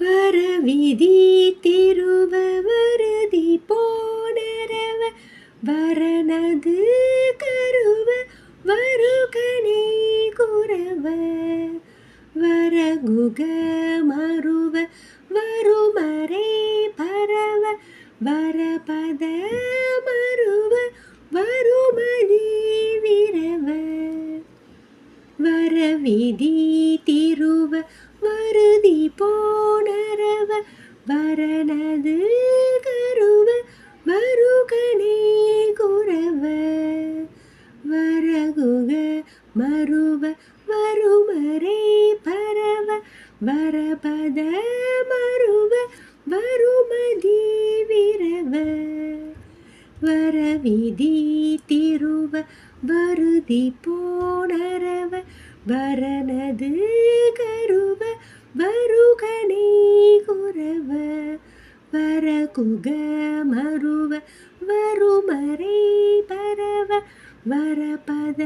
வரவிதி திருவ வருதி போனரவ வரனது கருவ வருகனை குரவ வரகுக மருவ வருமறை பரவ வரபத மருவ வருமதி விரவ வரவிதி திருவ வருதி போனரவ வரனது கருவ வருகனை குரவ வரகுக மருவ வருமறை பரவ வரபத மருவ வருமதி விரவ வரவிதி திருவ வருதி போனரவ வரனது கருவ வருகனை குரவ வரகுக மருவ வருமறை பரவ வரபத